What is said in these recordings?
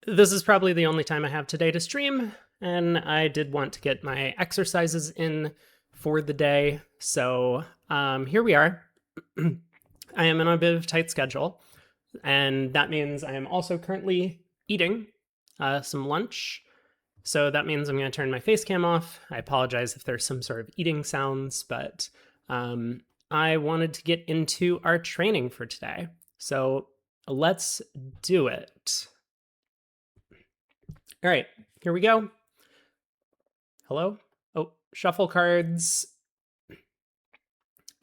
This is probably the only time I have today to stream, and I did want to get my exercises in for the day. So here we are. I am on a bit of a tight schedule, and that means I am also currently eating some lunch. So that means I'm going to turn my face cam off. I apologize if there's some sort of eating sounds, but I wanted to get into our training for today. So let's do it. All right, here we go. Hello? Oh, shuffle cards.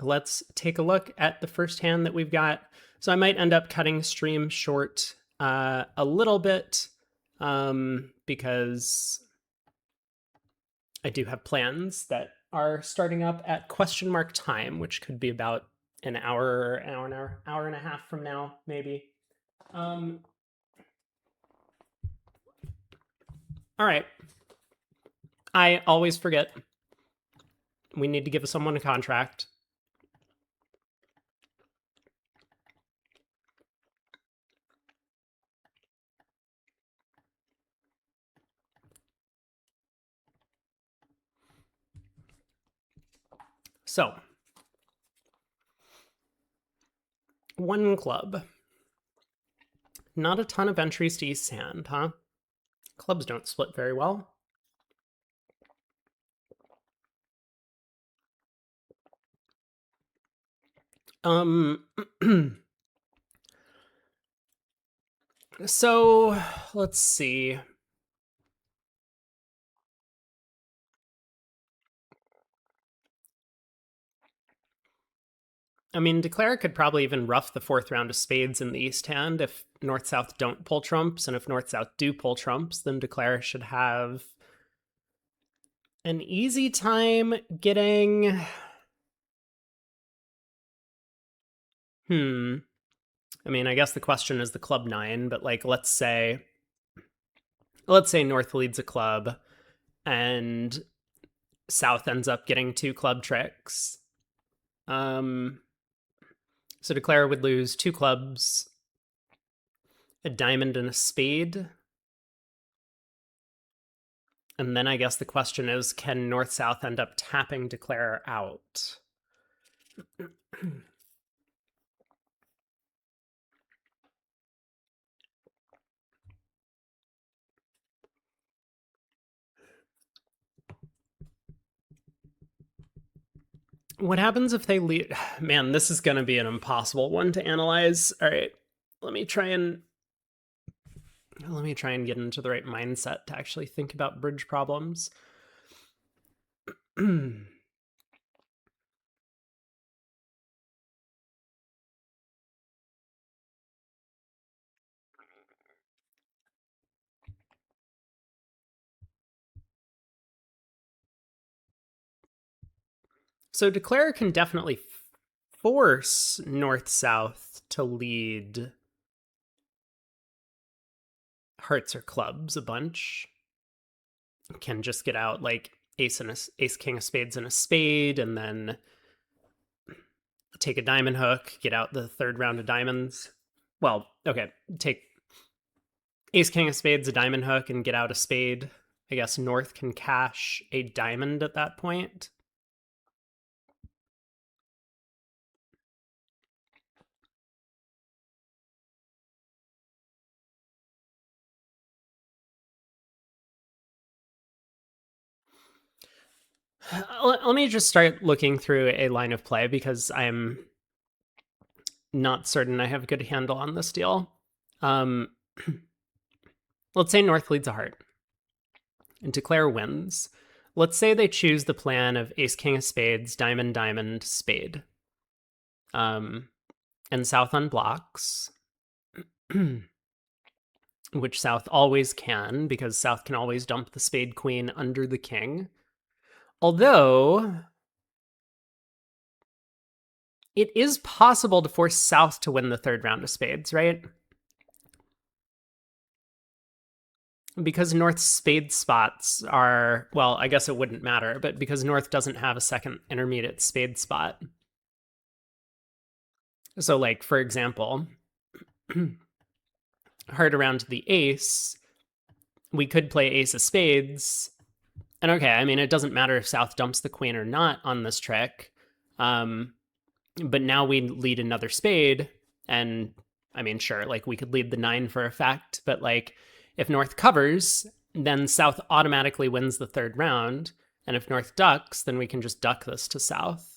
Let's take a look at the first hand that we've got. So I might end up cutting stream short a little bit because I do have plans that are starting up at question mark time, which could be about an hour and a half from now, maybe. All right. I always forget. We need to give someone a contract. So, one club. Not a ton of entries to East's hand, huh? Clubs don't split very well. So let's see. I mean, Declare could probably even rough the fourth round of spades in the East hand if North-South don't pull trumps, and if North-South do pull trumps, then Declare should have an easy time getting... I mean, I guess the question is the club 9, but like, let's say North leads a club and South ends up getting 2 club tricks. So Declare would lose 2 clubs, a diamond and a spade. And then I guess the question is, can North-South end up tapping Declare out? What happens if they lead? Man, this is going to be an impossible one to analyze. All right, let me try and get into the right mindset to actually think about bridge problems. So Declare can definitely force North-South to lead hearts or clubs a bunch. Can just get out like ace king of spades and a spade, and then take a diamond hook, get out the third round of diamonds. Well, okay, take ace king of spades, a diamond hook, and get out a spade. I guess North can cash a diamond at that point. Let me just start looking through a line of play because I'm not certain I have a good handle on this deal. Let's say North leads a heart and Declare wins. Let's say they choose the plan of ace king of spades, diamond, diamond, spade. And South unblocks, which South always can, because South can always dump the spade queen under the king. Although it is possible to force South to win the third round of spades, right? Because North's spade spots are, well, I guess it wouldn't matter, but because North doesn't have a second intermediate spade spot. So like, for example, heart around the ace, we could play ace of spades. And okay, I mean, it doesn't matter if South dumps the queen or not on this trick. But now we lead another spade. And I mean, sure, like we could lead the 9 for a fact. But like if North covers, then South automatically wins the third round. And if North ducks, then we can just duck this to South.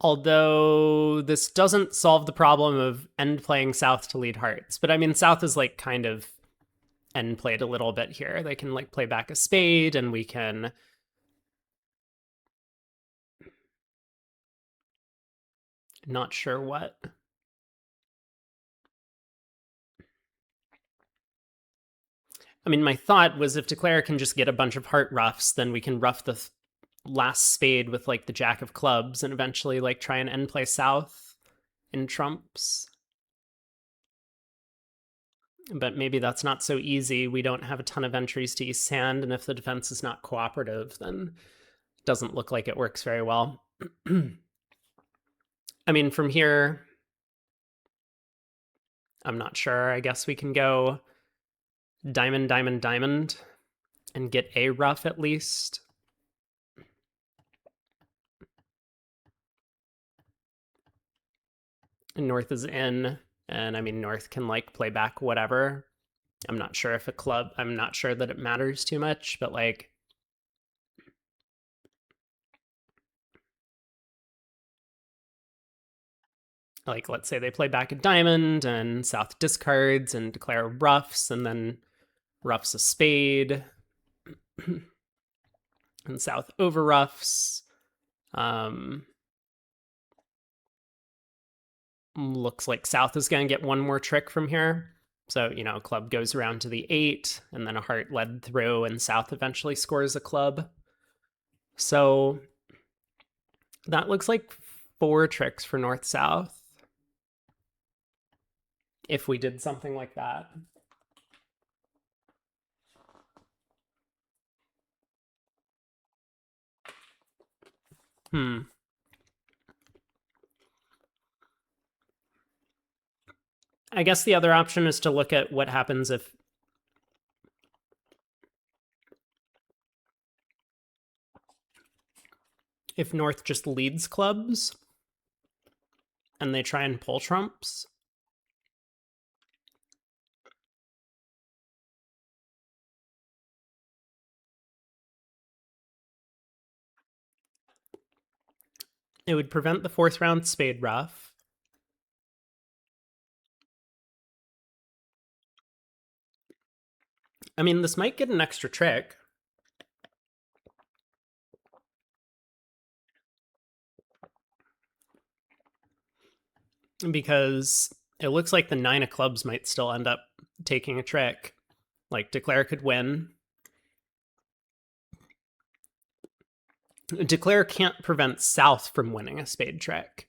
Although this doesn't solve the problem of end playing South to lead hearts. But I mean, South is like kind of end played a little bit here. They can like play back a spade and we can... Not sure what. I mean, my thought was if Declare can just get a bunch of heart ruffs, then we can ruff the last spade with like the jack of clubs and eventually like try and end play South in trumps. But maybe that's not so easy. We don't have a ton of entries to East Hand, and if the defense is not cooperative, then it doesn't look like it works very well. I mean, from here, I'm not sure. I guess we can go diamond, diamond, diamond, and get a ruff at least. And North is in, and I mean, North can like play back whatever. I'm not sure if a club, I'm not sure that it matters too much, but like, let's say they play back a diamond and South discards and Declare ruffs, and then ruffs a spade, and South over ruffs. Looks like South is going to get one more trick from here. So, you know, club goes around to the 8, and then a heart led through, and South eventually scores a club. So that looks like 4 tricks for North-South. If we did something like that. I guess the other option is to look at what happens if North just leads clubs and they try and pull trumps. It would prevent the 4th round spade ruff. I mean, this might get an extra trick. Because it looks like the 9 of clubs might still end up taking a trick. Like, Declare could win. Declare can't prevent South from winning a spade trick,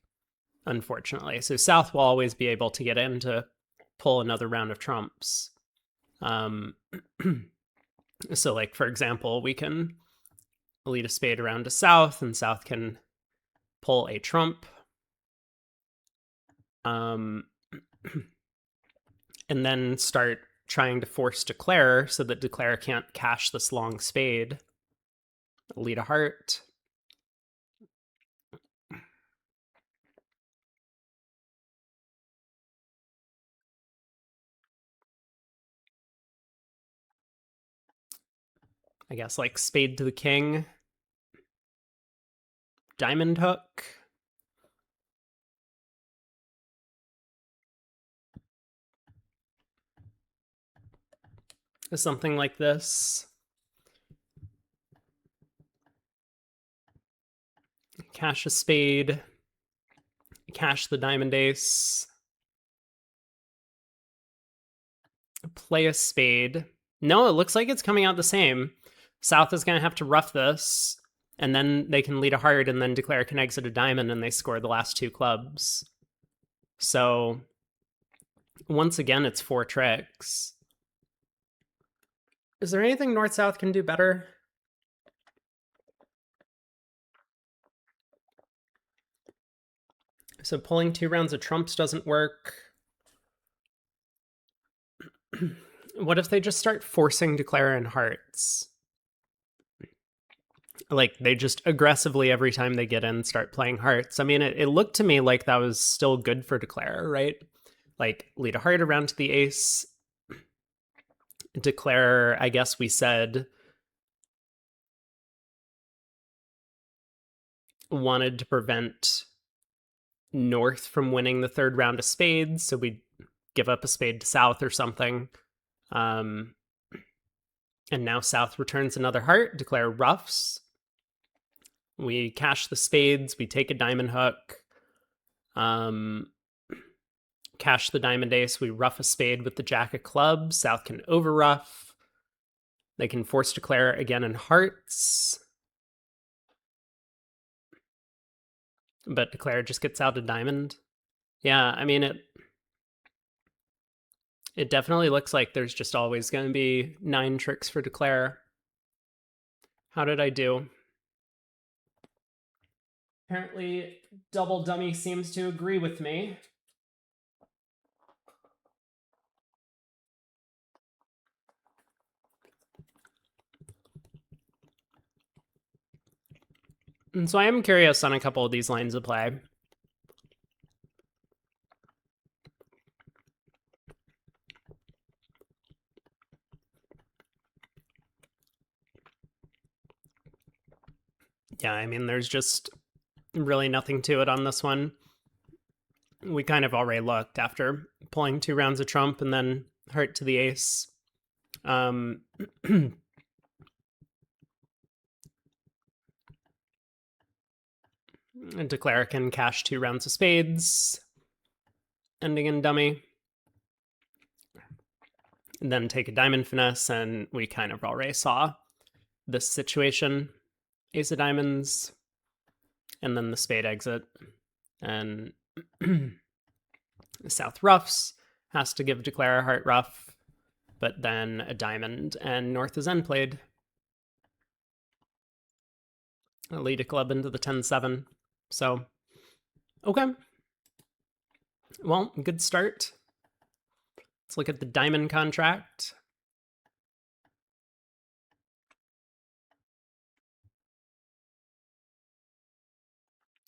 unfortunately. So South will always be able to get in to pull another round of trumps. So, like, for example, we can lead a spade around to South, and South can pull a trump. And then start trying to force Declare so that Declare can't cash this long spade. Lead a heart. I guess like spade to the king. Diamond hook. Something like this. Cash a spade. Cash the diamond ace. Play a spade. No, it looks like it's coming out the same. South is going to have to ruff this, and then they can lead a heart, and then Declare can exit a diamond, and they score the last 2 clubs. So, once again, it's 4 tricks. Is there anything North-South can do better? So pulling 2 rounds of trumps doesn't work. What if they just start forcing Declare in hearts? Like, they just aggressively, every time they get in, start playing hearts. I mean, it looked to me like that was still good for Declare, right? Like, lead a heart around to the ace. Declare, I guess we said, wanted to prevent North from winning the third round of spades, so we give up a spade to South or something. And now South returns another heart. Declare ruffs. We cash the spades. We take a diamond hook. Cash the diamond ace. We ruff a spade with the jack of clubs. South can over ruff. They can force Declare again in hearts. But Declare just gets out a diamond. Yeah, I mean, it definitely looks like there's just always going to be 9 tricks for Declare. How did I do? Apparently, Double Dummy seems to agree with me. And so I am curious on a couple of these lines of play. Yeah, I mean, there's just really nothing to it on this one. We kind of already looked after pulling 2 rounds of trump and then heart to the ace. And Declare can cash 2 rounds of spades, ending in dummy. And then take a diamond finesse, and we kind of already saw this situation. Ace of diamonds, and then the spade exit. And South ruffs, has to give Declare a heart ruff, but then a diamond, and North is end played. I'll lead a club into the 10-7. So, okay. Well, good start. Let's look at the diamond contract.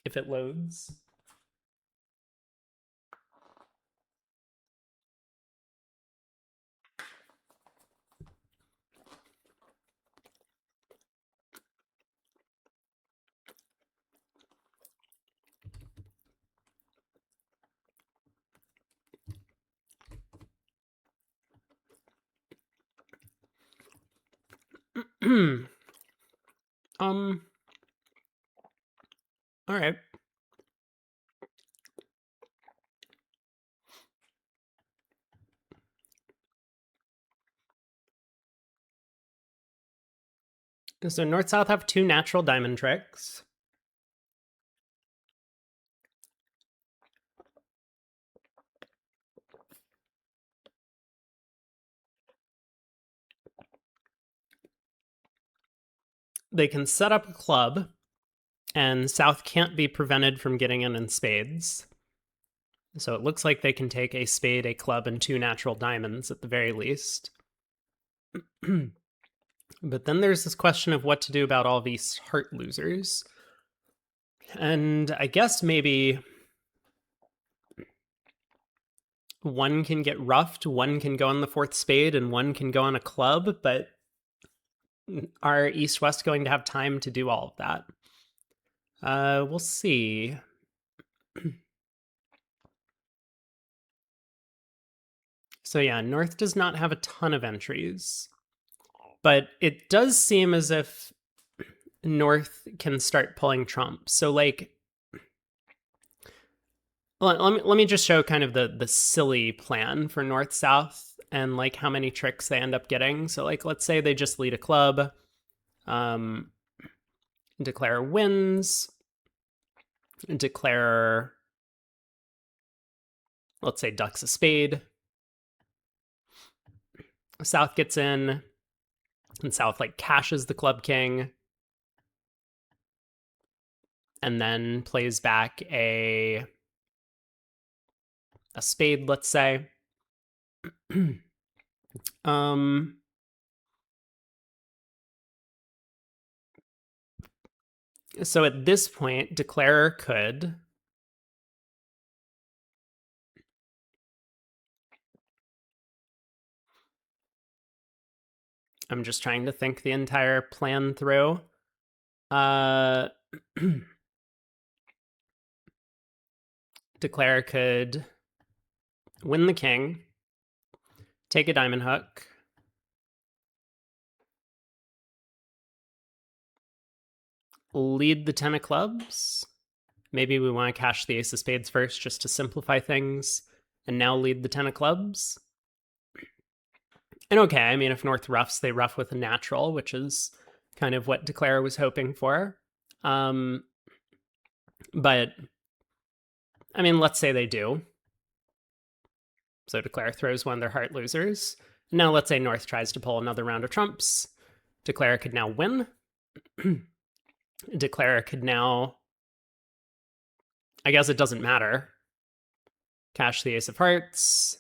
If it loads. All right. So North-South have 2 natural diamond tricks. They can set up a club, and South can't be prevented from getting in spades. So it looks like they can take a spade, a club, and 2 natural diamonds at the very least. But then there's this question of what to do about all these heart losers. And I guess maybe one can get ruffed, one can go on the 4th spade, and one can go on a club, but are East-West going to have time to do all of that? We'll see. So yeah, North does not have a ton of entries, but it does seem as if North can start pulling trump. So like, let me just show kind of the silly plan for North-South and like how many tricks they end up getting. So like, let's say they just lead a club, Declare wins, Declare, let's say ducks a spade. South gets in, and South like cashes the club king, and then plays back a spade, let's say. So at this point, Declarer could I'm just trying to think the entire plan through. Declarer could win the king, take a diamond hook, lead the 10 of clubs. Maybe we want to cash the ace of spades first just to simplify things, and now lead the 10 of clubs. And okay, I mean, if North roughs, they rough with a natural, which is kind of what Declarer was hoping for. But, I mean, let's say they do. So Declarer throws one of their heart losers. Now let's say North tries to pull another round of trumps. Declarer could now win. Declarer could now... I guess it doesn't matter. Cash the ace of hearts.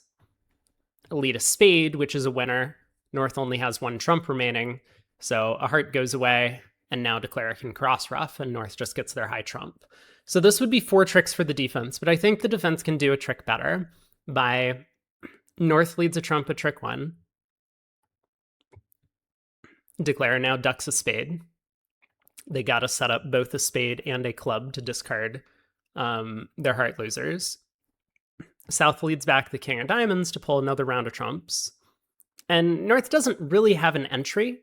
Lead a spade, which is a winner. North only has one trump remaining, so a heart goes away, and now Declarer can cross rough, and North just gets their high trump. So this would be 4 tricks for the defense, but I think the defense can do a trick better by North leads a trump at trick 1. Declarer now ducks a spade. They got to set up both a spade and a club to discard their heart losers. South leads back the king of diamonds to pull another round of trumps. And North doesn't really have an entry.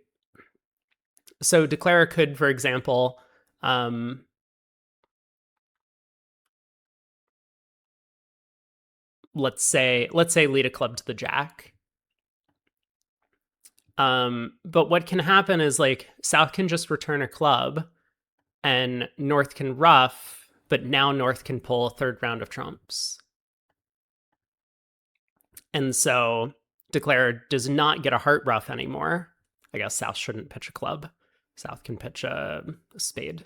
So Declarer could, for example, let's say lead a club to the jack. But what can happen is like South can just return a club and North can rough, but now North can pull a third round of trumps. And so Declarer does not get a heart rough anymore. I guess South shouldn't pitch a club. South can pitch a spade.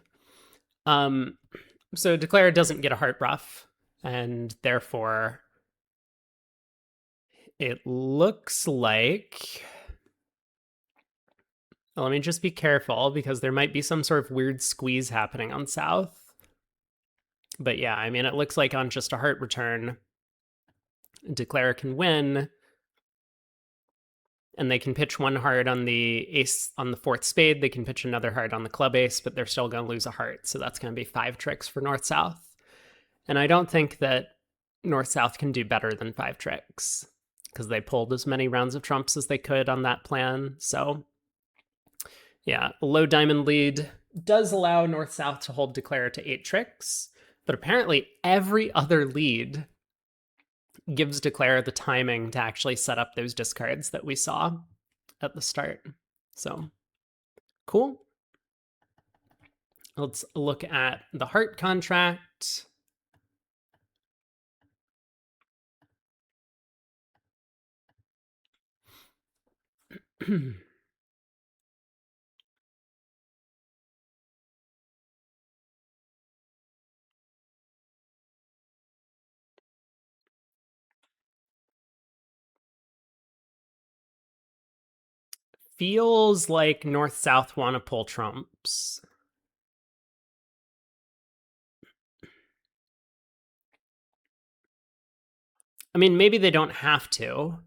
So Declarer doesn't get a heart rough, and therefore it looks like... Well, let me just be careful because there might be some sort of weird squeeze happening on South. But yeah, I mean, it looks like on just a heart return, Declarer can win, and they can pitch one heart on the ace on the 4th spade. They can pitch another heart on the club ace, but they're still going to lose a heart. So that's going to be 5 tricks for North-South. And I don't think that North-South can do better than 5 tricks because they pulled as many rounds of trumps as they could on that plan. So yeah, a low diamond lead does allow North-South to hold Declarer to 8 tricks, but apparently every other lead gives Declarer the timing to actually set up those discards that we saw at the start. So, cool. Let's look at the heart contract. Feels like North-South want to pull trumps. I mean, maybe they don't have to.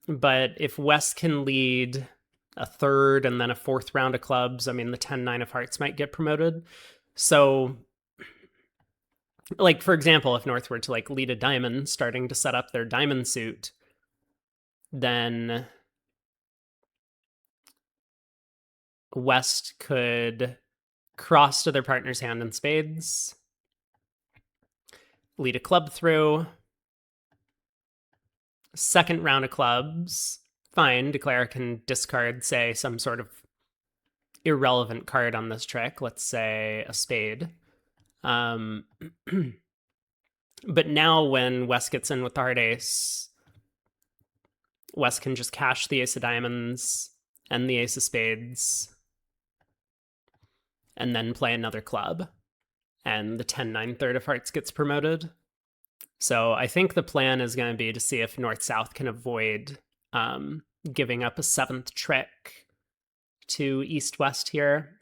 But if West can lead a third and then a 4th round of clubs, I mean, the 10-9 of hearts might get promoted. So, like, for example, if North were to, like, lead a diamond, starting to set up their diamond suit, then West could cross to their partner's hand in spades, lead a club through, 2nd round of clubs, fine, Declarer can discard, say, some sort of irrelevant card on this trick, let's say a spade. But now when West gets in with the heart ace, West can just cash the ace of diamonds and the ace of spades and then play another club. And the 10-9 third of hearts gets promoted. So I think the plan is going to be to see if north-south can avoid giving up a 7th trick to east-west here,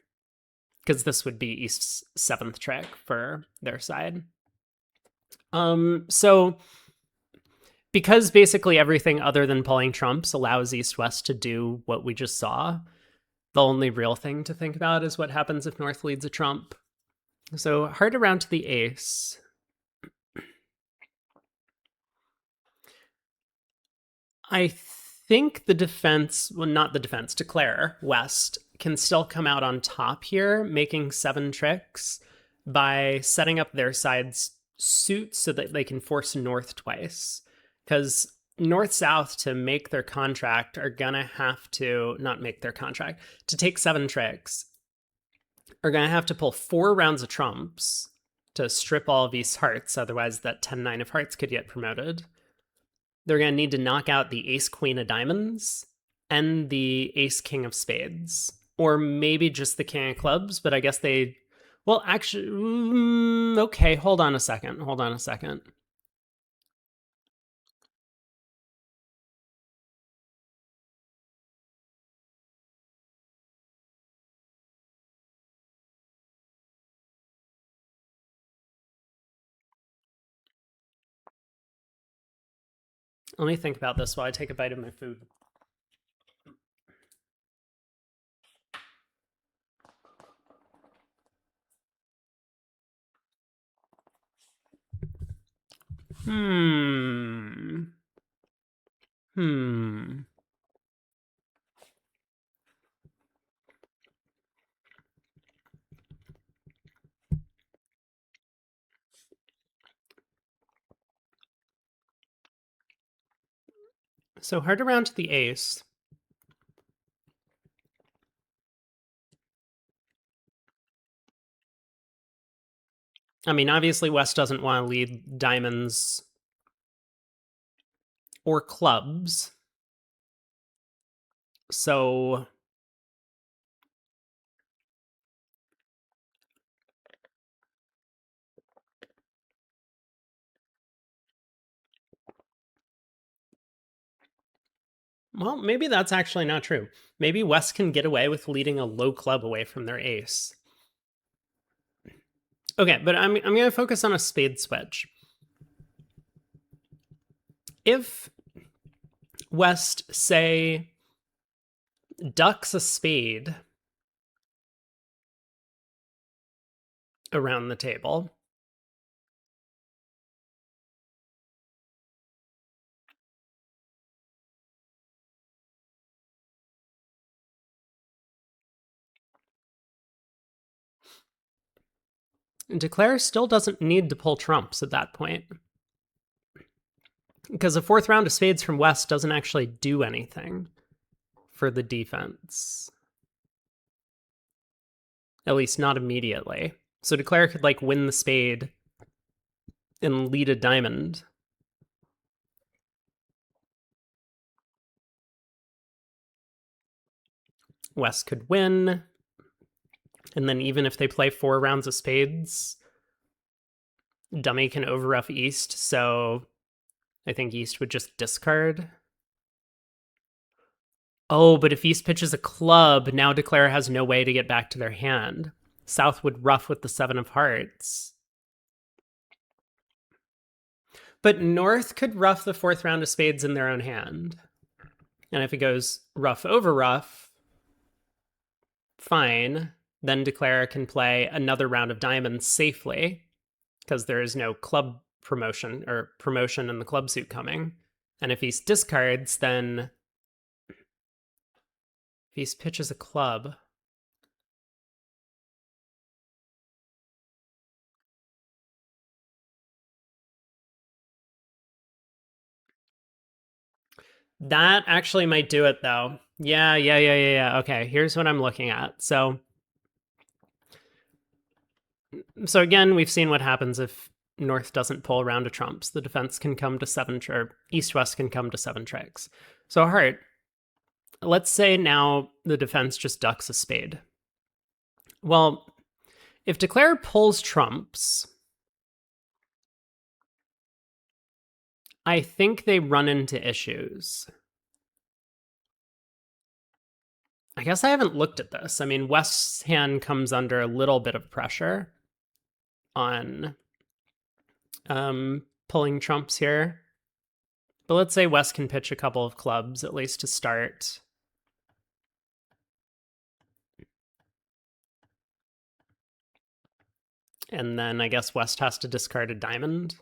because this would be east's 7th trick for their side. So because basically everything other than pulling trumps allows east-west to do what we just saw, the only real thing to think about is what happens if north leads a trump. So heart around to the ace. I think the defense, well, not the defense, declare West can still come out on top here, making 7 tricks by setting up their side's suit so that they can force north twice. Because north-south, to make their contract, are gonna have to, not make their contract, to take 7 tricks, are gonna have to pull 4 rounds of trumps to strip all of East's hearts, otherwise that 10-9 of hearts could get promoted. They're going to need to knock out the ace-queen of diamonds and the ace-king of spades. Or maybe just the king of clubs, but I guess they... Well, actually... okay, hold on a second. Let me think about this while I take a bite of my food. So heart around to the ace. I mean, obviously West doesn't want to lead diamonds or clubs. So... well, maybe that's actually not true. Maybe West can get away with leading a low club away from their ace. Okay, but I'm going to focus on a spade switch. If West, say, ducks a spade around the table, Declare still doesn't need to pull trumps at that point, because a 4th round of spades from West doesn't actually do anything for the defense. At least not immediately. So Declare could, like, win the spade and lead a diamond. West could win. And then even if they play 4 rounds of spades, Dummy can overruff East, so I think East would just discard. Oh, but if East pitches a club, now Declare has no way to get back to their hand. South would ruff with the 7 of hearts. But North could ruff the 4th round of spades in their own hand. And if it goes ruff over ruff, fine. Then Declare can play another round of diamonds safely, because there is no club promotion or promotion in the club suit coming. And if East discards, then if East pitches a club, that actually might do it, though. Yeah. Okay, here's what I'm looking at. So again, we've seen what happens if North doesn't pull a round of trumps. The defense can come to 7, or East-West can come to 7 tricks. So heart, let's say now the defense just ducks a spade. Well, if Declare pulls trumps, I think they run into issues. I guess I haven't looked at this. I mean, West's hand comes under a little bit of pressure on pulling trumps here. But let's say West can pitch a couple of clubs, at least to start. And then I guess West has to discard a diamond.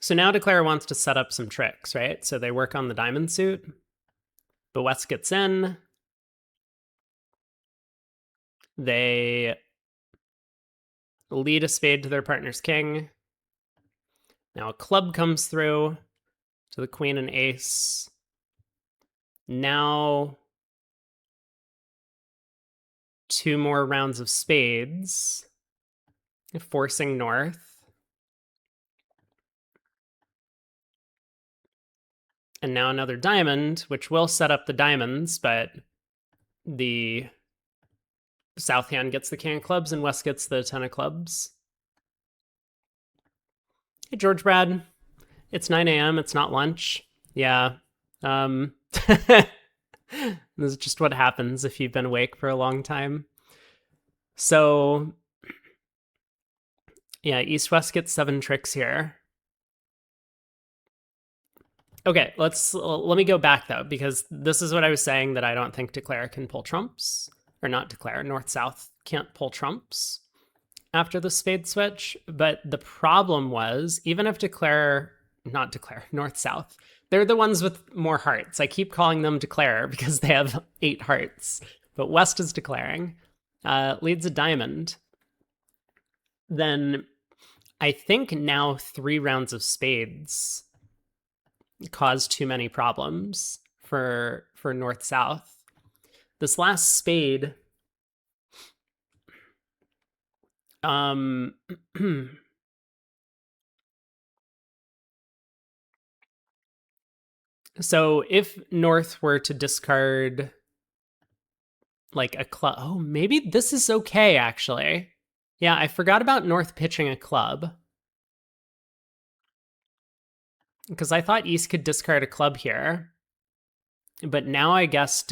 So now Declare wants to set up some tricks, right? So they work on the diamond suit. But West gets in. They lead a spade to their partner's king. Now a club comes through to the queen and ace. Now 2 more rounds of spades, forcing North. And now another diamond, which will set up the diamonds, but the south hand gets the king of clubs and West gets the 10 of clubs. Hey, George Brad. It's 9 a.m. It's not lunch. Yeah. This is just what happens if you've been awake for a long time. So, yeah, East-West gets 7 tricks here. Okay, let me go back though, because this is what I was saying, that I don't think Declare can pull trumps, or not Declare, North-South can't pull trumps after the spade switch. But the problem was, even if not Declare, North-South, they're the ones with more hearts. I keep calling them Declare because they have 8 hearts, but West is declaring, leads a diamond. Then I think now 3 rounds of spades cause too many problems for North-South. This last spade, so if North were to discard like a club, oh, maybe this is okay, actually. Yeah, I forgot about North pitching a club, because I thought East could discard a club here. But now I guess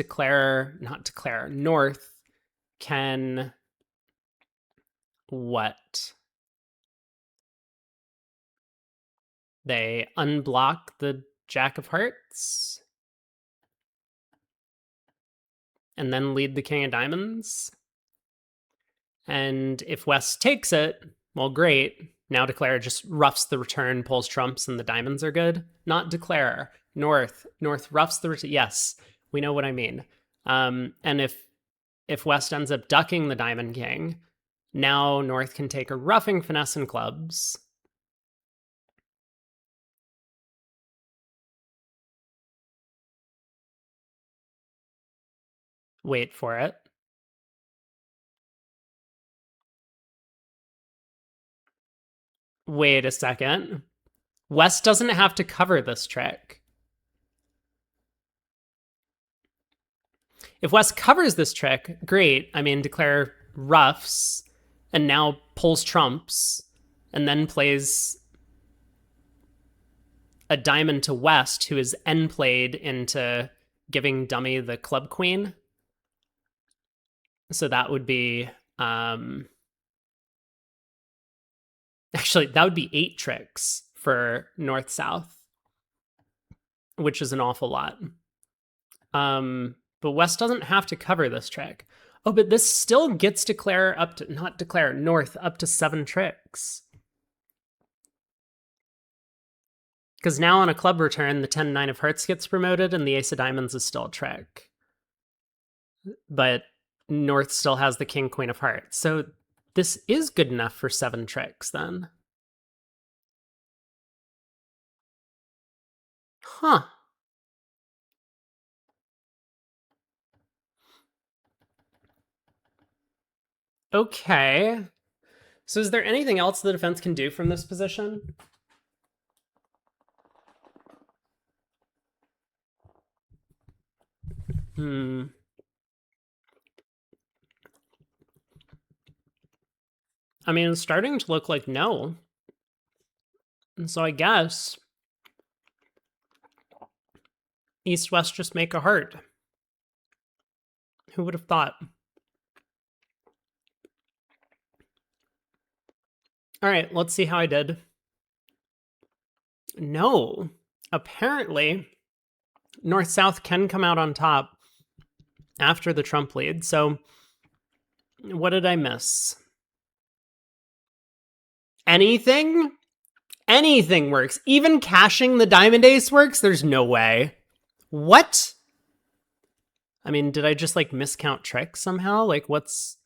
North can what? They unblock the Jack of Hearts and then lead the King of Diamonds. And if West takes it, well, great. Now Declare just roughs the return, pulls trumps, and the diamonds are good. Not Declare. North roughs the return. Yes, we know what I mean. And if West ends up ducking the Diamond King, now North can take a roughing, finesse, and clubs. Wait for it. Wait a second. West doesn't have to cover this trick. If West covers this trick, great. I mean, Declare roughs and now pulls trumps and then plays a diamond to West, who is end played into giving dummy the club queen. So that would be actually, that would be 8 tricks for North-South, which is an awful lot. But West doesn't have to cover this trick. Oh, but this still gets North up to 7 tricks. Because now on a club return, the 10-9 of hearts gets promoted and the ace of diamonds is still a trick. But North still has the king, queen of hearts. So this is good enough for 7 tricks then. Huh. Okay. So is there anything else the defense can do from this position? I mean, it's starting to look like no. And so I guess East-West just make a heart. Who would have thought? All right, let's see how I did. No. Apparently, North-South can come out on top after the Trump lead. So what did I miss? Anything? Anything works. Even cashing the Diamond Ace works? There's no way. What? I mean, did I just like miscount tricks somehow? Like, what's...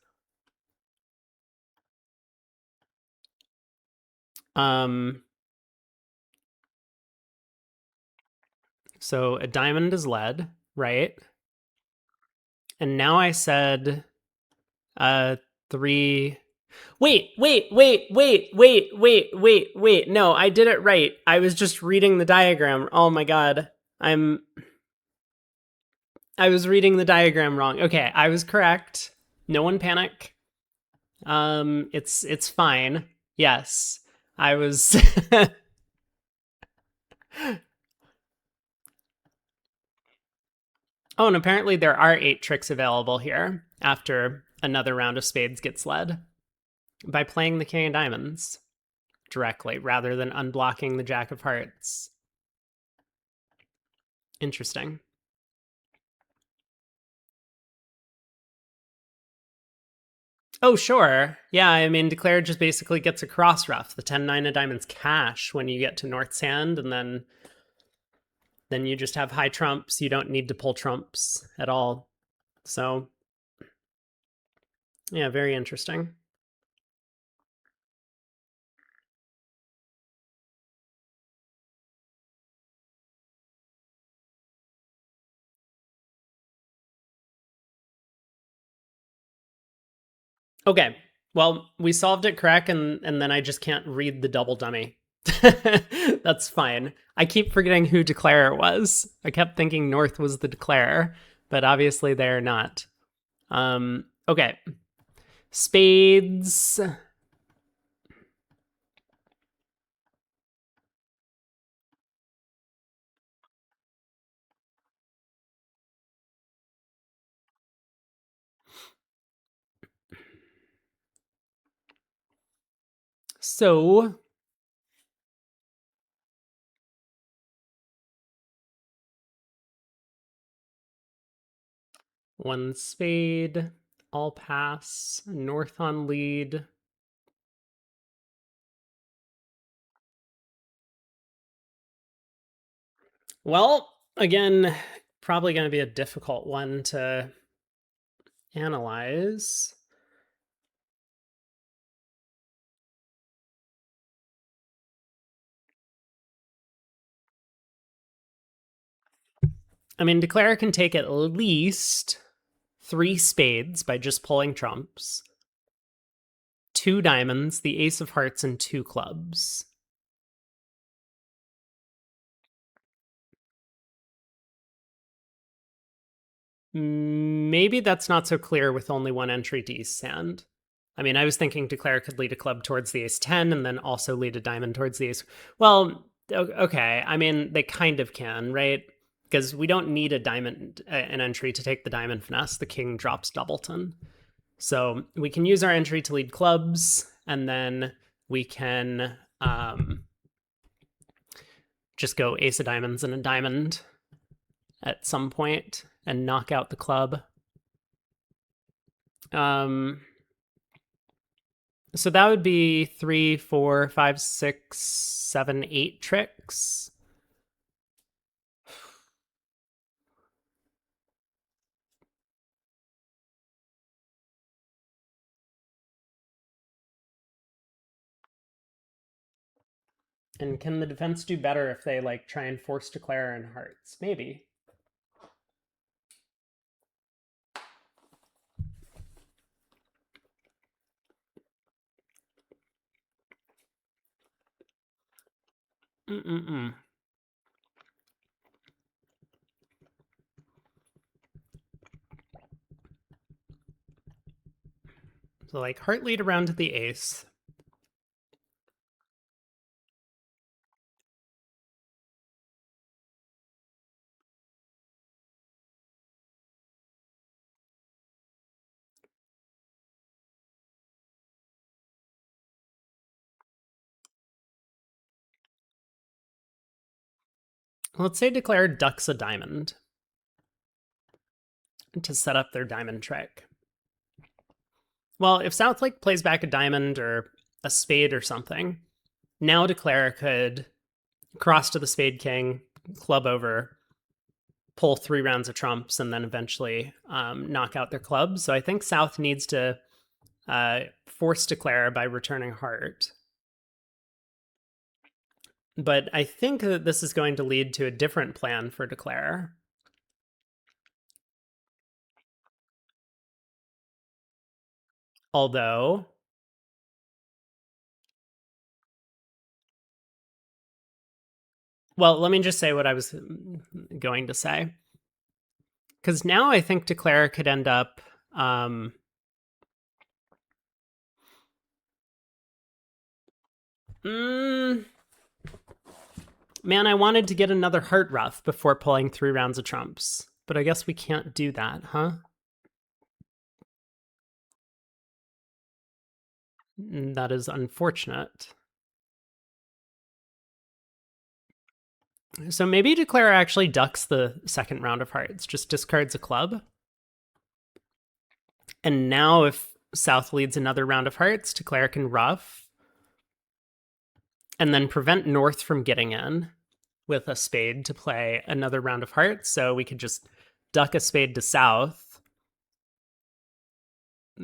So a diamond is led, right? And now I said 3. Wait. No, I did it right. I was just reading the diagram. Oh my god. I was reading the diagram wrong. Okay, I was correct. No one panic. It's fine. Yes. I was Oh, and apparently there are 8 tricks available here after another round of spades gets led by playing the king of diamonds directly rather than unblocking the jack of hearts. Interesting. Oh, sure. Yeah, I mean, Declare just basically gets a cross ruff. The 10-9 of diamonds cash when you get to North's hand, and then you just have high trumps. You don't need to pull trumps at all. So, yeah, very interesting. Okay, well, we solved it correct, and then I just can't read the double dummy. That's fine. I keep forgetting who Declare was. I kept thinking North was the Declare, but obviously they're not. Okay. Spades. So one spade, all pass, North on lead. Well, again, probably going to be a difficult one to analyze. I mean, Declare can take at least 3 spades by just pulling trumps, 2 diamonds, the ace of hearts, and 2 clubs. Maybe that's not so clear with only 1 entry to East's hand. I mean, I was thinking Declare could lead a club towards the ace 10 and then also lead a diamond towards the ace. Well, okay. I mean, they kind of can, right? Because we don't need a diamond, an entry to take the diamond finesse. The king drops doubleton. So we can use our entry to lead clubs, and then we can just go ace of diamonds and a diamond at some point and knock out the club. So that would be 3, 4, 5, 6, 7, 8 tricks. And can the defense do better if they like try and force Declare in hearts? Maybe. Mm-mm-mm. So like heart lead around to the ace. Let's say declare ducks a diamond to set up their diamond trick. Well, if South like plays back a diamond or a spade or something, now declare could cross to the spade king, club over, pull 3 rounds of trumps, and then eventually knock out their clubs. So I think South needs to force declare by returning heart. But I think that this is going to lead to a different plan for declare. Although, well, let me just say what I was going to say. Because now I think declare could end up man, I wanted to get another heart ruff before pulling 3 rounds of trumps, but I guess we can't do that, huh? That is unfortunate. So maybe declare actually ducks the second round of hearts, just discards a club. And now if South leads another round of hearts, declare can ruff. And then prevent North from getting in with a spade to play another round of hearts. So we could just duck a spade to South.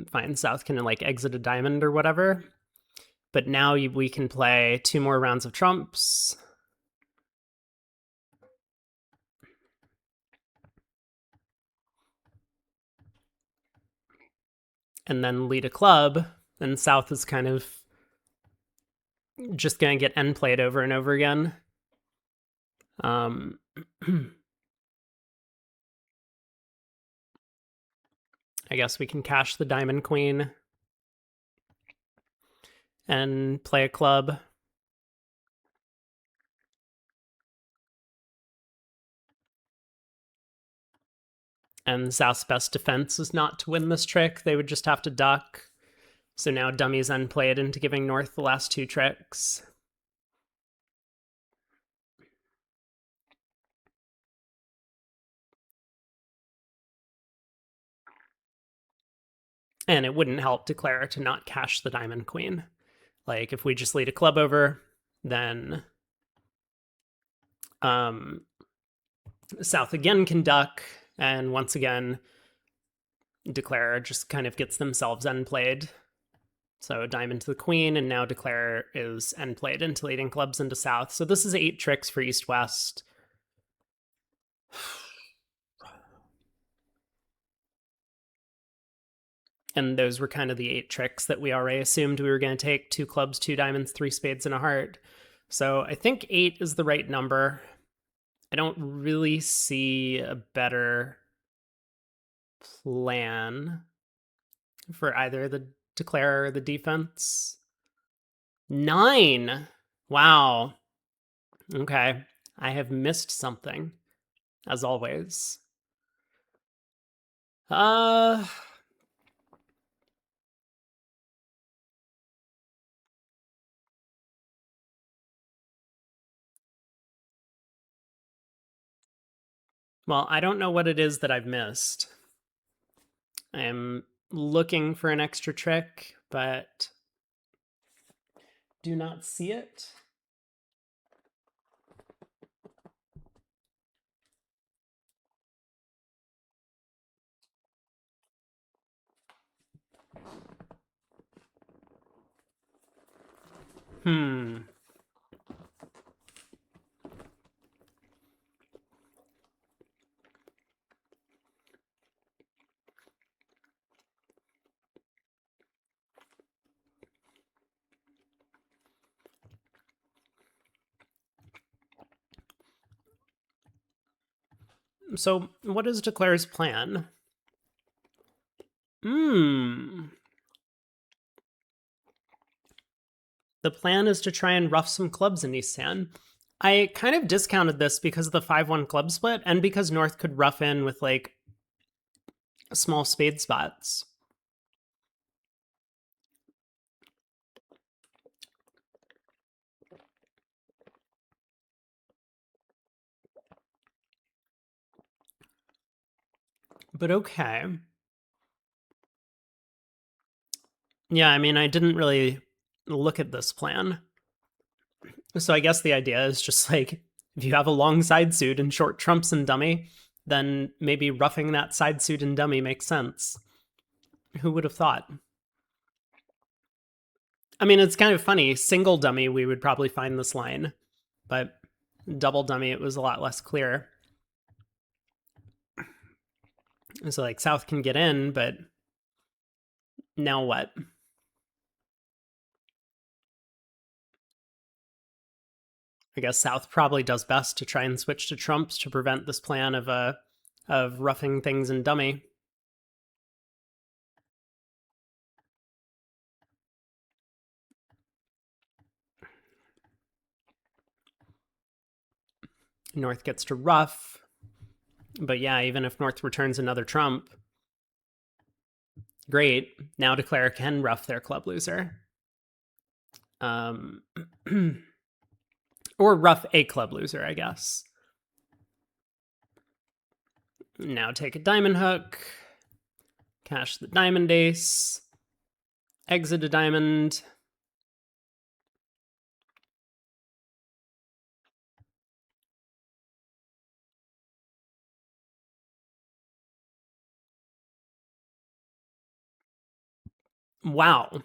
Fine, South can like exit a diamond or whatever. But now we can play 2 more rounds of trumps. And then lead a club. And South is kind of just going to get end played over and over again. I guess we can cash the diamond queen and play a club. And South's best defense is not to win this trick. They would just have to duck. So now dummy's unplayed into giving North the last 2 tricks. And it wouldn't help declare to not cash the diamond queen. Like if we just lead a club over, then South again can duck, and once again declare just kind of gets themselves end played. So diamond to the queen, and now declare is end played into leading clubs into South. So this is 8 tricks for East West. And those were kind of the 8 tricks that we already assumed we were going to take: 2 clubs, 2 diamonds, 3 spades, and a heart. So I think 8 is the right number. I don't really see a better plan for either the declare or the defense. 9. Wow. Okay. I have missed something, as always. Well, I don't know what it is that I've missed. I'm looking for an extra trick, but do not see it. So what is Declare's plan? The plan is to try and rough some clubs in East hand. I kind of discounted this because of the 5-1 club split and because North could rough in with like small spade spots. But okay. Yeah, I mean, I didn't really look at this plan. So I guess the idea is just like, if you have a long side suit and short trumps and dummy, then maybe roughing that side suit and dummy makes sense. Who would have thought? I mean, it's kind of funny. Single dummy, we would probably find this line, but double dummy, it was a lot less clear. So like South can get in, but now what? I guess South probably does best to try and switch to trumps to prevent this plan of roughing things in dummy. North gets to rough. But yeah, even if North returns another trump, great. Now Declare can rough their club loser. Or rough a club loser, I guess. Now take a diamond hook, cash the diamond ace, exit a diamond. Wow.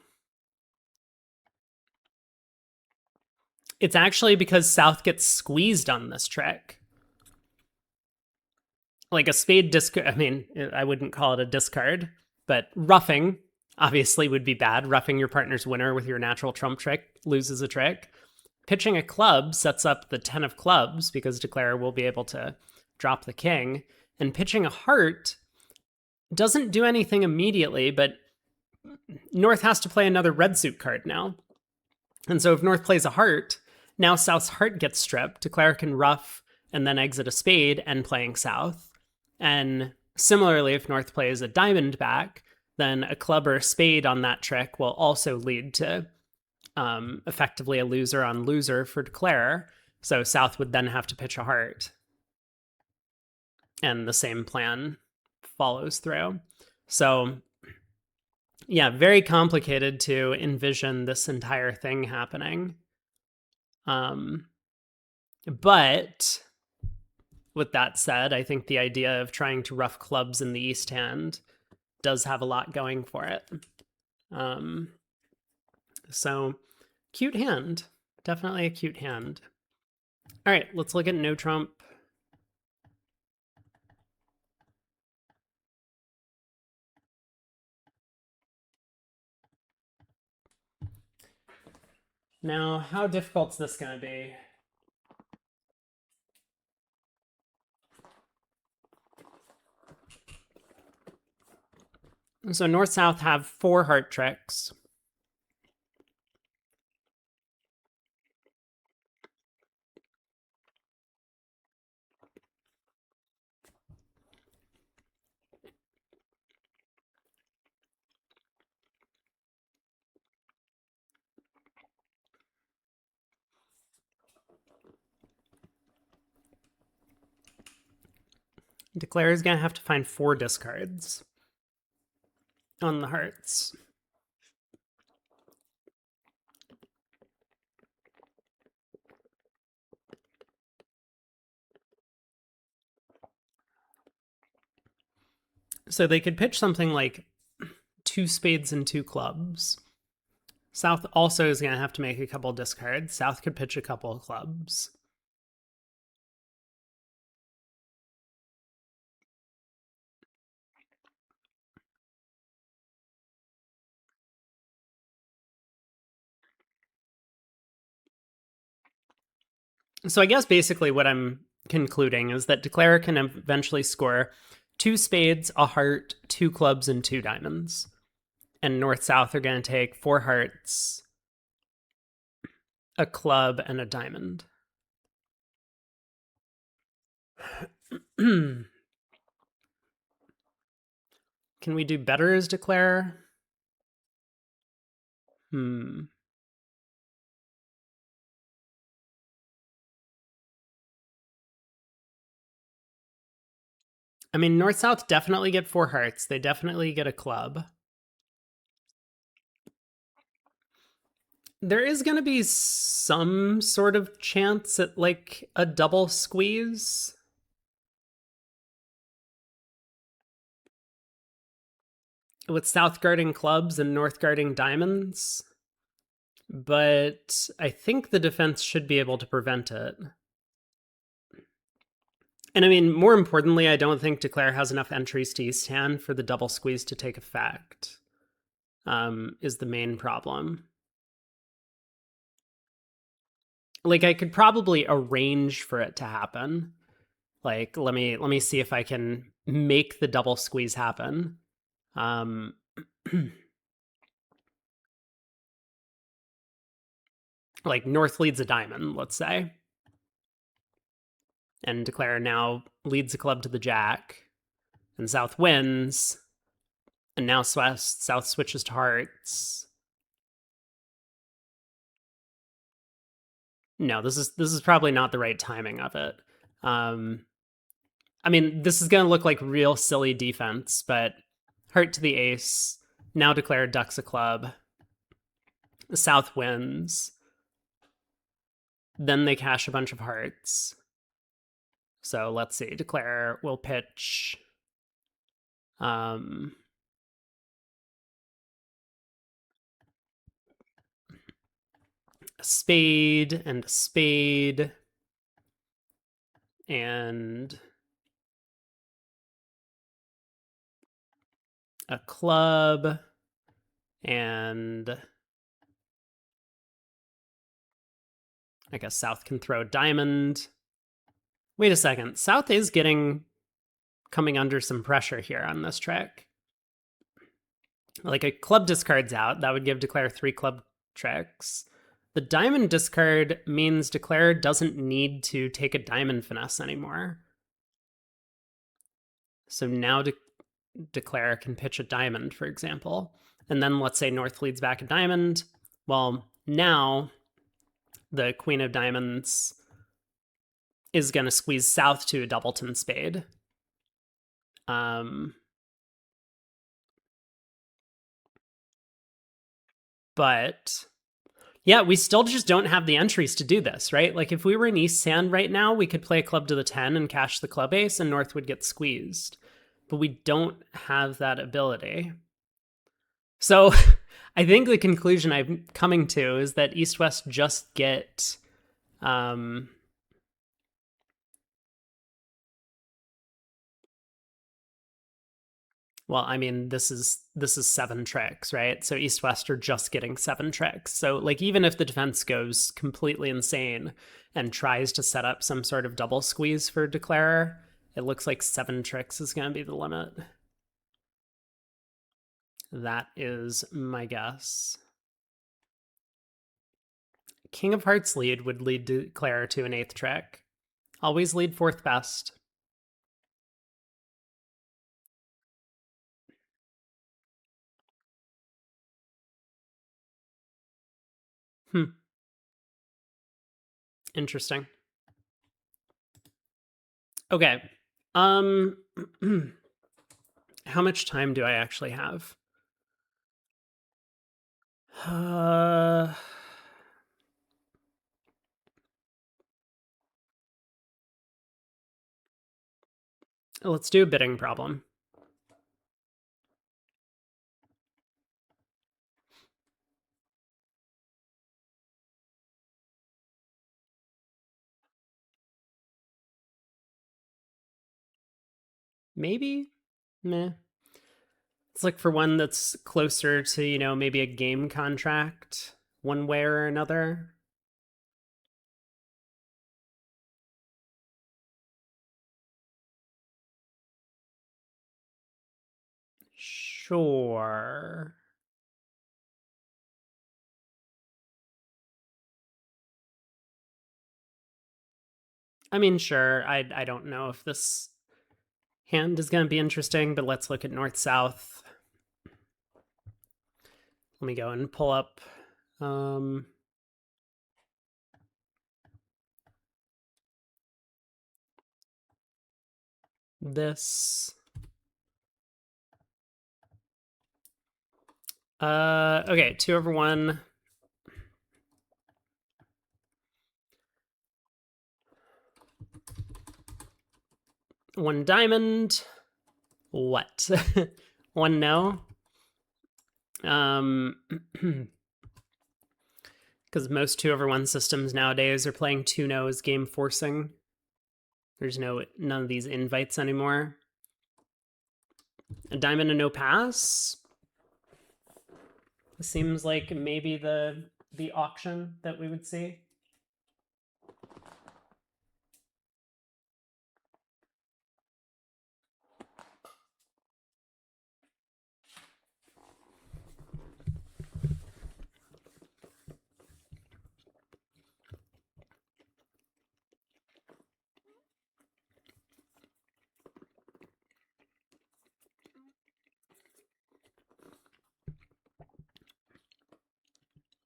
It's actually because South gets squeezed on this trick. Like a spade discard, I mean, I wouldn't call it a discard, but roughing obviously would be bad. Roughing your partner's winner with your natural trump trick loses a trick. Pitching a club sets up the 10 of clubs because Declare will be able to drop the king. And pitching a heart doesn't do anything immediately, but North has to play another red suit card now. And so if North plays a heart, now South's heart gets stripped. Declare can rough and then exit a spade and playing South. And similarly, if North plays a diamond back, then a club or a spade on that trick will also lead to effectively a loser on loser for Declare. So South would then have to pitch a heart. And the same plan follows through. So yeah, very complicated to envision this entire thing happening. But with that said, I think the idea of trying to rough clubs in the East hand does have a lot going for it. So cute hand, definitely a cute hand. All right, let's look at no trump. Now, how difficult is this going to be? So North-South have 4 heart tricks. Declare is going to have to find 4 discards on the hearts. So they could pitch something like 2 spades and 2 clubs. South also is going to have to make a couple discards. South could pitch a couple of clubs. So I guess basically what I'm concluding is that Declare can eventually score 2 spades, a heart, 2 clubs, and 2 diamonds. And North-South are going to take 4 hearts, a club, and a diamond. Can we do better as declare? I mean, north-south definitely get 4 hearts. They definitely get a club. There is going to be some sort of chance at, like, a double squeeze. With south guarding clubs and north guarding diamonds. But I think the defense should be able to prevent it. And I mean, more importantly, I don't think Declare has enough entries to East hand for the double squeeze to take effect, is the main problem. Like, I could probably arrange for it to happen. Like, let me see if I can make the double squeeze happen. Like, north leads a diamond, let's say. And Declare now leads a club to the jack. And south wins. And now south switches to hearts. No, this is probably not the right timing of it. I mean, this is going to look like real silly defense, but heart to the ace. Now Declare ducks a club. The south wins. Then they cash a bunch of hearts. So let's see. Declare will pitch. A spade and a spade. And a club. And I guess south can throw a diamond. Wait a second. South is coming under some pressure here on this trick. Like, a club discards out. That would give Declare 3 club tricks. The diamond discard means Declare doesn't need to take a diamond finesse anymore. So now Declare can pitch a diamond, for example. And then let's say north leads back a diamond. Well, now the queen of diamonds is going to squeeze south to a doubleton spade. But yeah, we still just don't have the entries to do this, right? Like, if we were in East hand right now, we could play a club to the 10 and cash the club ace, and north would get squeezed. But we don't have that ability. So I think the conclusion I'm coming to is that East-West just get... well, I mean, this is 7 tricks, right? So East-West are just getting 7 tricks. So, like, even if the defense goes completely insane and tries to set up some sort of double squeeze for Declarer, it looks like 7 tricks is going to be the limit. That is my guess. King of Hearts lead would lead Declarer to an 8th trick. Always lead 4th best. Interesting. Okay. How much time do I actually have? Let's do a bidding problem. Maybe? Meh. Let's look for one that's closer to, you know, maybe a game contract one way or another. Sure. I mean, sure, I don't know if this hand is going to be interesting, but let's look at north-south. Let me go and pull up this. Okay, 2/1. One diamond. What? One no. Because most 2/1 systems nowadays are playing 2 no's game forcing. There's none of these invites anymore. A diamond and no pass. Seems like maybe the auction that we would see.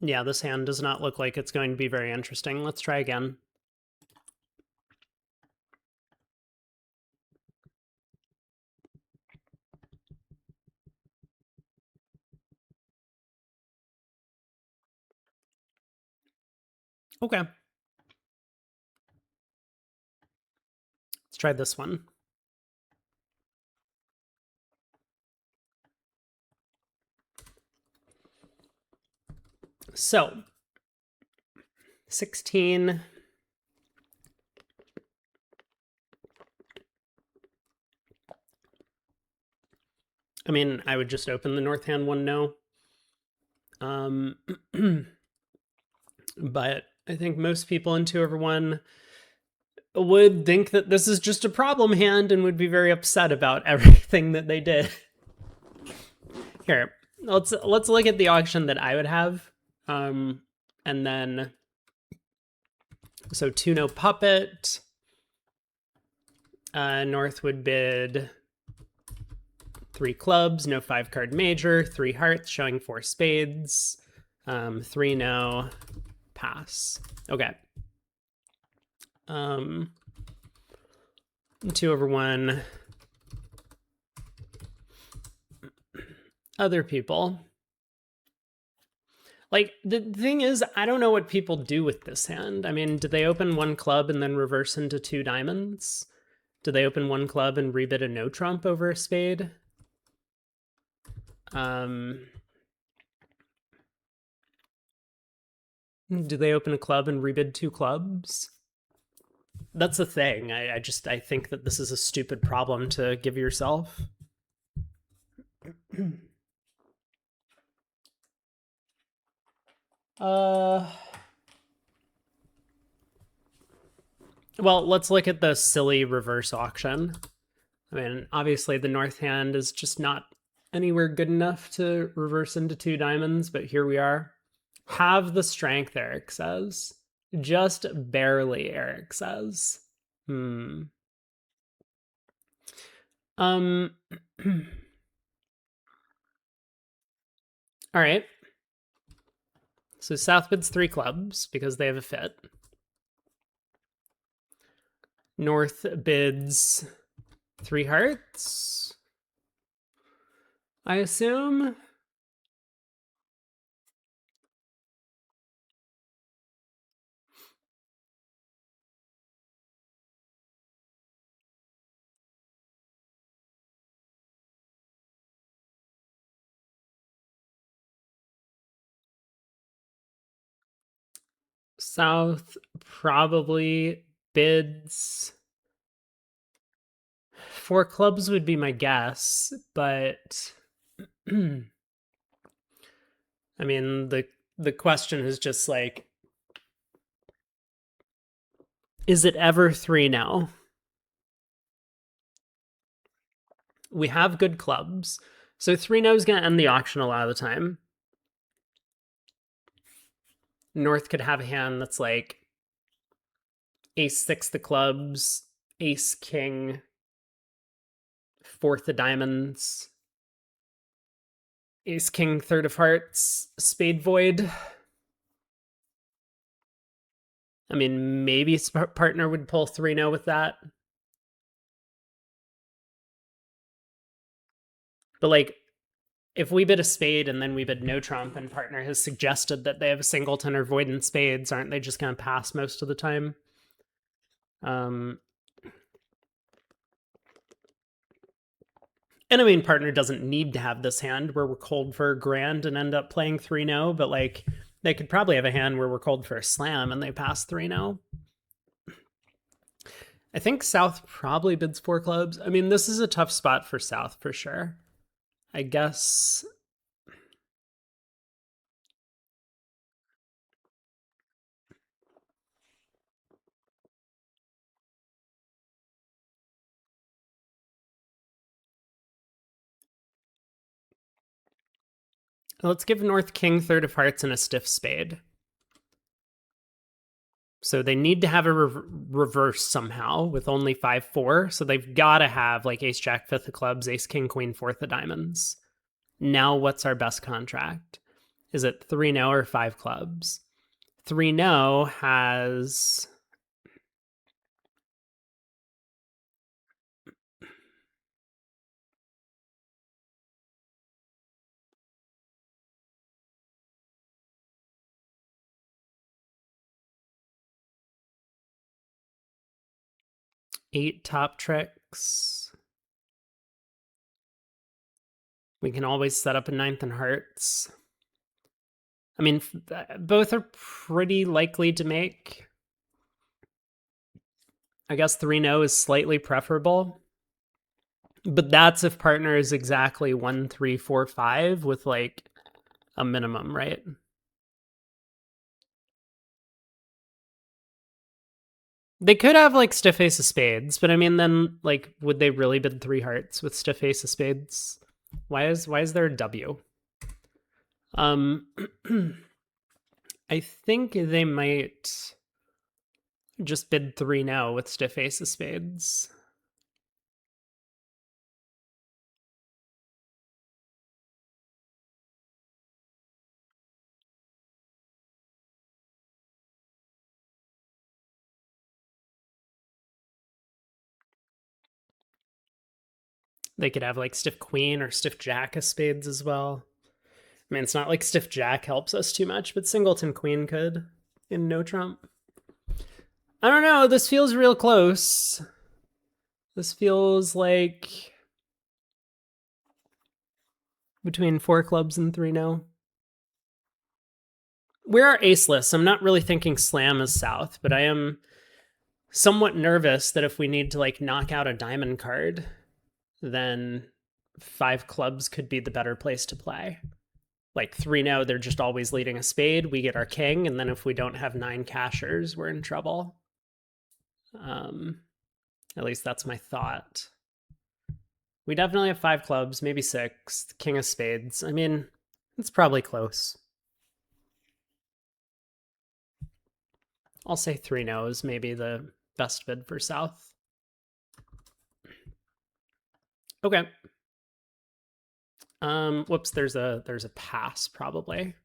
Yeah, this hand does not look like it's going to be very interesting. Let's try again. Okay. Let's try this one. So, 16. I mean, I would just open the north hand one no. But I think most people in 2/1 would think that this is just a problem hand and would be very upset about everything that they did. Here, let's look at the auction that I would have. And then, so 2 no puppet. North would bid 3 clubs, no 5-card major, 3 hearts, showing 4 spades, 3 no, pass. Okay. 2/1. Other people. Like, the thing is, I don't know what people do with this hand. I mean, do they open 1 club and then reverse into 2 diamonds? Do they open 1 club and rebid a no trump over a spade? Do they open a club and rebid 2 clubs? That's the thing. I think that this is a stupid problem to give yourself. Well, let's look at the silly reverse auction. I mean, obviously the north hand is just not anywhere good enough to reverse into 2 diamonds, but here we are. Have the strength, Eric says. Just barely, Eric says. All right. So south bids 3 clubs because they have a fit. North bids 3 hearts, I assume. South probably bids 4 clubs would be my guess, but I mean, the question is just like, is it ever 3 now? We have good clubs. So 3 no is going to end the auction a lot of the time. North could have a hand that's like ace six of clubs, ace king, fourth of diamonds, ace king, third of hearts, spade void. I mean, maybe partner would pull 3-0 with that. But like, if we bid a spade and then we bid no trump and partner has suggested that they have a singleton or void in spades, aren't they just going to pass most of the time? And I mean, partner doesn't need to have this hand where we're cold for a grand and end up playing 3-0, but like, they could probably have a hand where we're cold for a slam and they pass 3-0. I think South probably bids 4 clubs. I mean, this is a tough spot for South for sure. I guess. Let's give North king, third of hearts, and a stiff spade. So they need to have a reverse somehow with only 5-4. So they've got to have like ace jack, fifth of clubs, ace king, queen, fourth of diamonds. Now what's our best contract? Is it 3-0 or 5 clubs? 3-0 has... eight top tricks. We can always set up a ninth and hearts. I mean, both are pretty likely to make. I guess 3-0 is slightly preferable. But that's if partner is exactly 1, 3, 4, 5 with like a minimum, right? They could have like stiff ace of spades, but I mean, then like, would they really bid 3 hearts with stiff ace of spades? Why is there a W? I think they might just bid 3-0 with stiff ace of spades. They could have like stiff queen or stiff jack of spades as well. I mean, it's not like stiff jack helps us too much, but singleton queen could in no trump. I don't know. This feels real close. This feels like between 4 clubs and 3-0. We are aceless. I'm not really thinking slam is South, but I am somewhat nervous that if we need to like knock out a diamond card, then 5 clubs could be the better place to play. Like 3-0, they're just always leading a spade. We get our king, and then if we don't have 9 cashers, we're in trouble. At least that's my thought. We definitely have 5 clubs, maybe 6. King of spades. I mean, it's probably close. I'll say 3-0 is maybe the best bid for South. Okay. Whoops, there's a pass probably.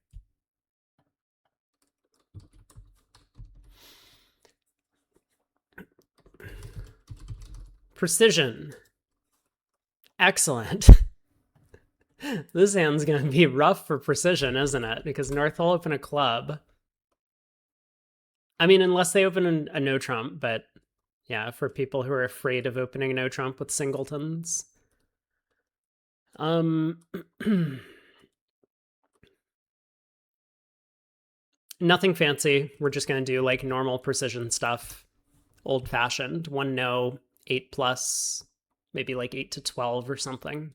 Precision. Excellent. This hand's going to be rough for precision, isn't it? Because North will open a club. I mean, unless they open a no trump, but yeah, for people who are afraid of opening a no trump with singletons. Nothing fancy. We're just going to do like normal precision stuff. Old fashioned. 1 no, 8 plus, maybe like 8 to 12 or something.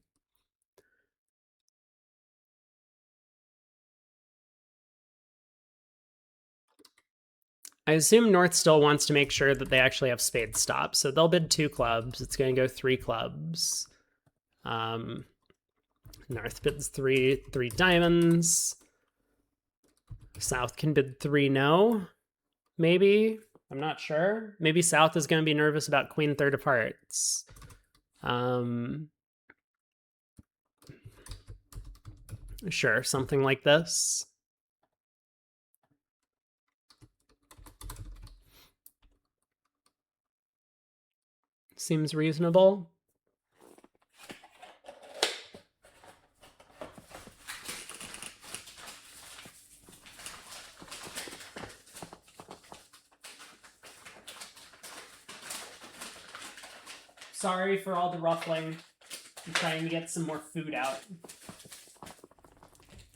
I assume North still wants to make sure that they actually have spade stop. So they'll bid 2 clubs. It's going to go 3 clubs. North bids 3 diamonds. South can bid 3 no, maybe. I'm not sure. Maybe South is going to be nervous about queen third of hearts. Sure, something like this. Seems reasonable. Sorry for all the ruffling. I'm trying to get some more food out.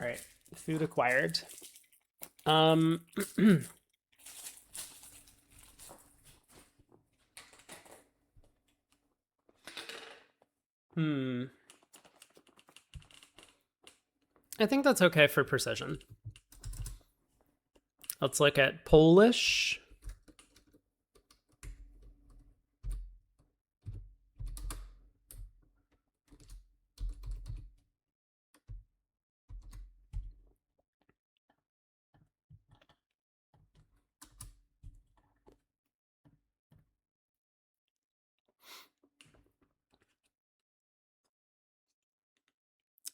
All right, food acquired. I think that's okay for precision. Let's look at Polish.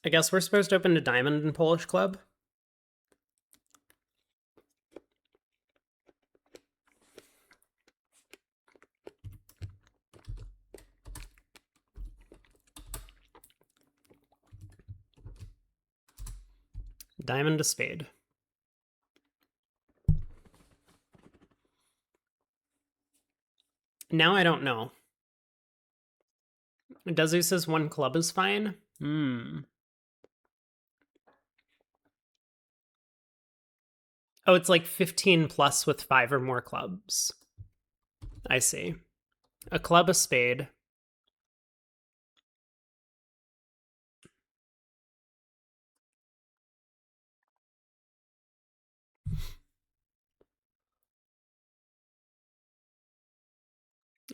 I guess we're supposed to open a diamond in Polish club. Diamond to spade. Now I don't know. Dezu says one club is fine. Oh, it's like 15 plus with 5 or more clubs. I see. A club, a spade.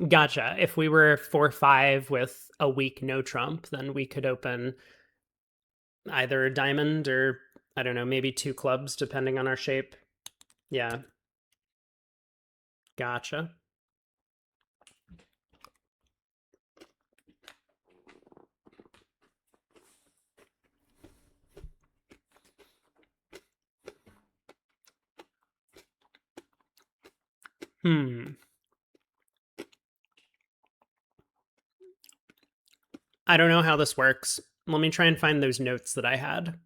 Gotcha. If we were 4-5 with a weak no trump, then we could open either a diamond or, I don't know, maybe 2 clubs, depending on our shape. Yeah. Gotcha. I don't know how this works. Let me try and find those notes that I had.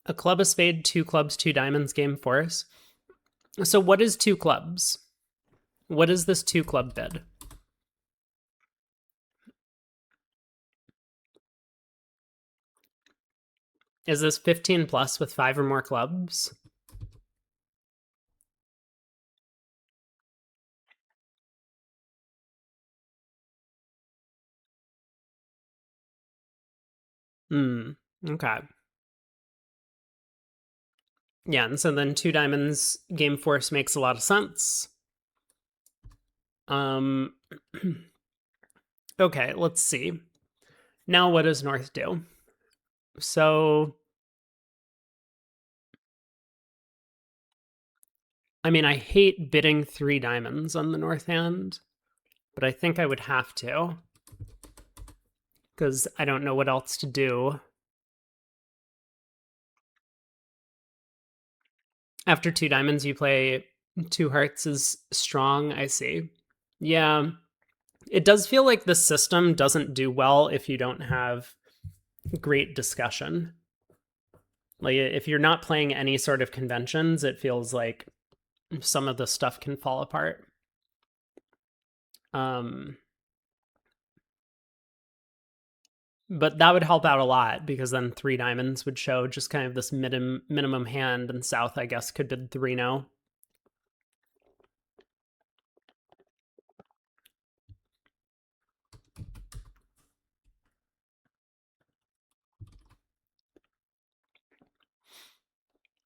A club, a spade, 2 clubs, 2 diamonds, game force. So what is 2 clubs? What is this 2 club bid? Is this 15 plus with 5 or more clubs? Okay. Yeah, and so then 2 diamonds, game force makes a lot of sense. Okay, let's see. Now what does North do? So, I mean, I hate bidding 3 diamonds on the North hand, but I think I would have to, because I don't know what else to do. After 2 diamonds, you play 2 hearts is strong, I see. Yeah, it does feel like the system doesn't do well if you don't have great discussion. Like, if you're not playing any sort of conventions, it feels like some of the stuff can fall apart. But that would help out a lot because then 3 diamonds would show just kind of this minimum hand, and South, I guess, could bid 3-0.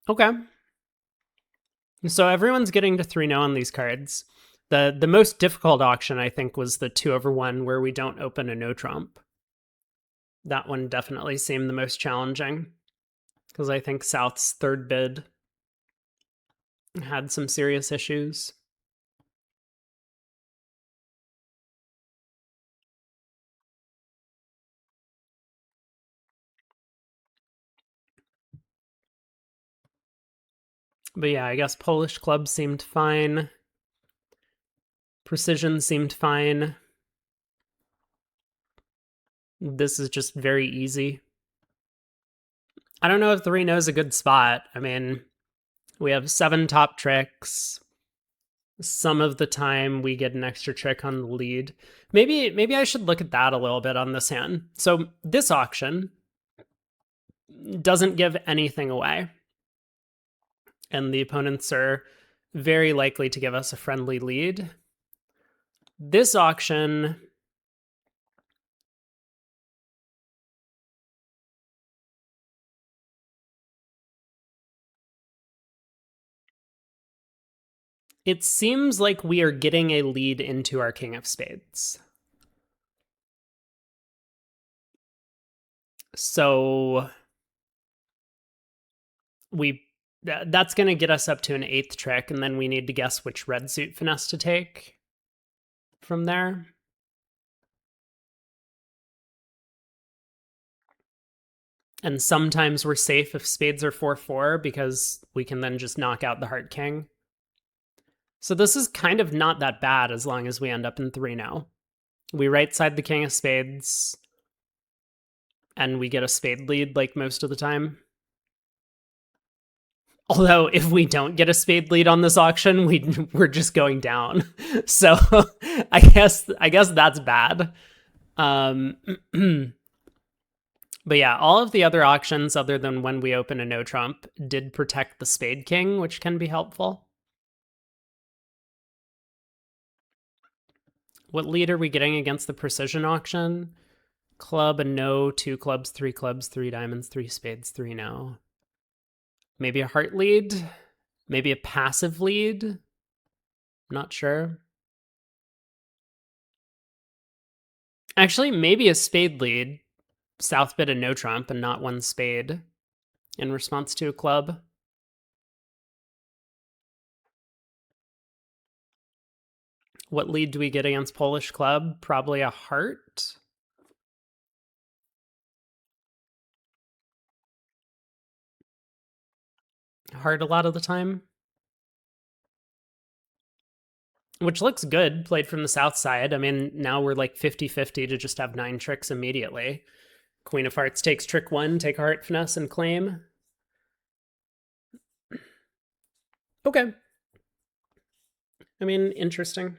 Okay. So everyone's getting to 3-0 on these cards. The most difficult auction, I think, was the 2/1 where we don't open a no trump. That one definitely seemed the most challenging because I think South's third bid had some serious issues. But yeah, I guess Polish club seemed fine. Precision seemed fine. This is just very easy. I don't know if 3-0 is a good spot. I mean, we have 7 top tricks. Some of the time we get an extra trick on the lead. Maybe I should look at that a little bit on this hand. So this auction doesn't give anything away. And the opponents are very likely to give us a friendly lead. This auction, it seems like we are getting a lead into our King of Spades. So that's going to get us up to an 8th trick, and then we need to guess which red suit finesse to take from there. And sometimes we're safe if spades are 4-4 because we can then just knock out the heart king. So this is kind of not that bad as long as we end up in 3-0. We right side the King of Spades, and we get a spade lead like most of the time. Although if we don't get a spade lead on this auction, we're just going down. So I guess that's bad. But yeah, all of the other auctions other than when we open a no trump did protect the spade king, which can be helpful. What lead are we getting against the precision auction? Club, a no, 2 clubs, 3 clubs, 3 diamonds, 3 spades, 3 no. Maybe a heart lead? Maybe a passive lead? Not sure. Actually, maybe a spade lead. South bid a no trump and not 1 spade in response to a club. What lead do we get against Polish club? Probably a heart. Heart a lot of the time. Which looks good, played from the south side. I mean, now we're like 50-50 to just have 9 tricks immediately. Queen of Hearts takes trick 1, take heart finesse, and claim. Okay. I mean, interesting.